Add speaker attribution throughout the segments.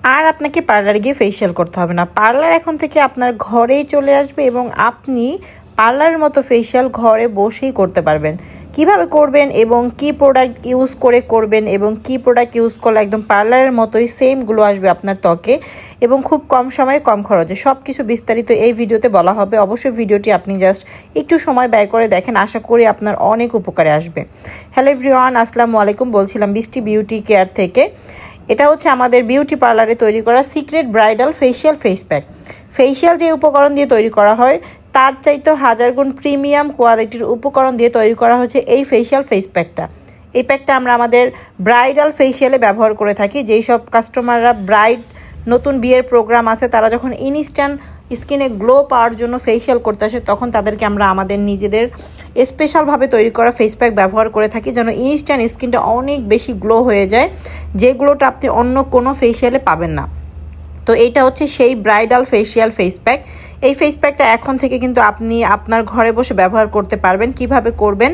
Speaker 1: আর আপনাকে পার্লারে গিয়ে ফেসিয়াল করতে হবে না। পার্লার এখন থেকে আপনার ঘরেই চলে আসবে এবং আপনি পার্লারের মতো ফেসিয়াল ঘরে বসেই করতে পারবেন। কিভাবে করবেন এবং কি প্রোডাক্ট ইউজ করে করবেন এবং কি প্রোডাক্ট ইউজ করলে একদম পার্লারের মতোই সেম গ্লো আসবে আপনার ত্বকে এবং খুব কম সময়ে কম খরচে, সব কিছু বিস্তারিত এই ভিডিওতে বলা হবে। অবশ্যই ভিডিওটি আপনি জাস্ট একটু সময় ব্যয় করে দেখেন, আশা করি আপনার অনেক উপকারে আসবে। হ্যালো এভরিওয়ান, আসসালামু আলাইকুম। বলছিলাম বৃষ্টি বিউটি কেয়ার থেকে। এটা হচ্ছে আমাদের বিউটি পার্লারে তৈরি করা secret bridal facial face pack. Facial যে উপকরণ দিয়ে তৈরি করা হয় তার চাইতে হাজার গুণ প্রিমিয়াম কোয়ালিটির উপকরণ দিয়ে তৈরি করা হচ্ছে এই ফেসিয়াল ফেস প্যাকটা। এই প্যাকটা আমরা আমাদের ব্রাইডাল ফেসিয়ালে ব্যবহার করে থাকি। যেই সব কাস্টমাররা ব্রাইড, নতুন বিয়ের প্রোগ্রাম আছে, তারা যখন ইনস্ট্যান্ট স্কিনে গ্লো পাওয়ার জন্য ফেসিয়াল করতে আসে তখন তাদেরকে আমরা আমাদের নিজেদের স্পেশালভাবে তৈরি করা ফেস প্যাক ব্যবহার করে থাকি, যেন ইনস্ট্যান্ট স্কিনটা অনেক বেশি গ্লো হয়ে যায়, যে গ্লোটা আপনি অন্য কোনো ফেসিয়ালে পাবেন না। তো এইটা হচ্ছে সেই ব্রাইডাল ফেসিয়াল ফেস প্যাক। এই ফেস প্যাকটা এখন থেকে কিন্তু আপনি আপনার ঘরে বসে ব্যবহার করতে পারবেন। কিভাবে করবেন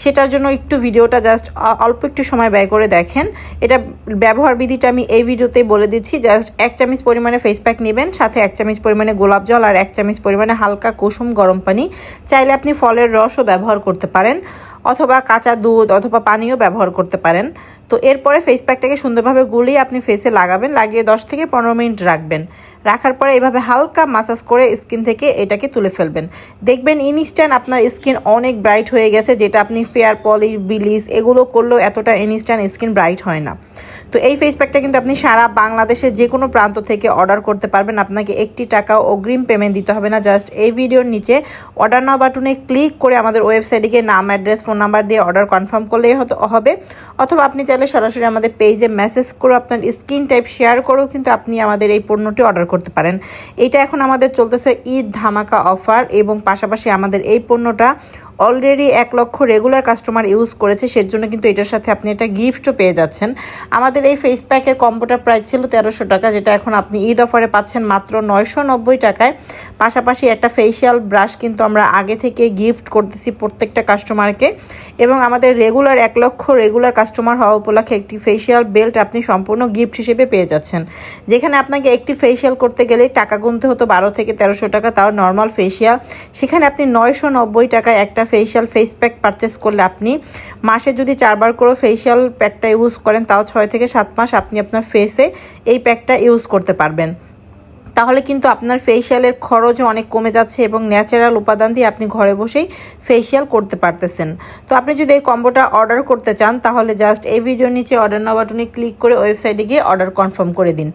Speaker 1: সেটার জন্য একটু ভিডিওটা জাস্ট অল্প একটু সময় ব্যয় করে দেখেন। এটা ব্যবহার বিধিটা আমি এই ভিডিওতেই বলে দিচ্ছি। জাস্ট 1 চামচ পরিমাণে ফেস প্যাক নেবেন, সাথে 1 চামচ পরিমাণে গোলাপ জল আর 1 চামচ পরিমাণে হালকা কুসুম গরম পানি। চাইলে আপনি ফলের রসও ব্যবহার করতে পারেন অথবা কাঁচা দুধ অথবা পানিও ব্যবহার করতে পারেন। তো এরপরে ফেস প্যাকটাকে সুন্দরভাবে গুলিয়ে আপনি ফেসে লাগাবেন, লাগিয়ে 10 থেকে 15 মিনিট রাখবেন। রাখার পরে এভাবে হালকা মাসাজ করে স্কিন থেকে এটাকে তুলে ফেলবেন। দেখবেন ইনস্ট্যান্ট আপনার স্কিন অনেক ব্রাইট হয়ে গেছে, যেটা আপনি ফেয়ার পলিশ, বিলিশ এগুলো করলেও এতটা ইনস্ট্যান্ট স্কিন ব্রাইট হয় না। তো এই ফেস প্যাকটা কিন্তু আপনি সারা বাংলাদেশের যে কোনো প্রান্ত থেকে অর্ডার করতে পারবেন। আপনাকে 1 টাকাও অগ্রিম পেমেন্ট দিতে হবে না। জাস্ট এই ভিডিওর নিচে অর্ডার নাও বাটনে ক্লিক করে আমাদের ওয়েবসাইটে গিয়ে নাম, অ্যাড্রেস, ফোন নাম্বার দিয়ে অর্ডার কনফার্ম করলেই হবে। অথবা আপনি চাইলে সরাসরি আমাদের পেজে মেসেজ করে আপনার স্কিন টাইপ শেয়ার করেও কিন্তু আপনি আমাদের এই পণ্যটি অর্ডার করতে পারেন। এটা এখন আমাদের চলতেছে ঈদ ধামাকা অফার এবং পাশাপাশি আমাদের এই পণ্যটা অলরেডি 1 লক্ষ রেগুলার কাস্টমার ইউজ করেছে, সেজন্য কিন্তু এটার সাথে আপনি একটা গিফটও পেয়ে যাচ্ছেন। আমাদের এই ফেস প্যাকের কম্বোটার প্রাইস ছিল 1300 টাকা, যেটা এখন আপনি ঈদ অফারে পাচ্ছেন মাত্র 990 টাকায়। পাশাপাশি একটা ফেসিয়াল ব্রাশ কিন্তু আমরা আগে থেকে গিফট করতেছি প্রত্যেকটা কাস্টমারকে, এবং আমাদের রেগুলার 1 লক্ষ রেগুলার কাস্টমার হওয়া উপলক্ষে একটি ফেসিয়াল বেল্ট আপনি সম্পূর্ণ গিফট হিসেবে পেয়ে যাচ্ছেন। যেখানে আপনাকে একটি ফেসিয়াল করতে গেলে টাকা গুনতে হতো 12 থেকে 1300 টাকা, তাও নর্মাল ফেসিয়াল। সেখানে আপনি 990 টাকায় একটা ফেসিয়াল ফেস প্যাক পারচেস করলে আপনি মাসে যদি 4 বার করে ফেসিয়াল প্যাকটা ইউজ করেন, তাও 6 থেকে 7 মাস আপনি আপনার ফেসে এই প্যাকটা ইউজ করতে পারবেন। তাহলে কিন্তু আপনার ফেসিয়ালের খরচও অনেক কমে যাচ্ছে এবং ন্যাচারাল উপাদান দিয়ে আপনি ঘরে বসেই ফেসিয়াল করতে পারতেছেন। তো আপনি যদি এই কম্বোটা অর্ডার করতে চান তাহলে জাস্ট এই ভিডিওর নিচে অর্ডার নাও বাটনে ক্লিক করে ওয়েবসাইটে গিয়ে অর্ডার কনফার্ম করে দিন।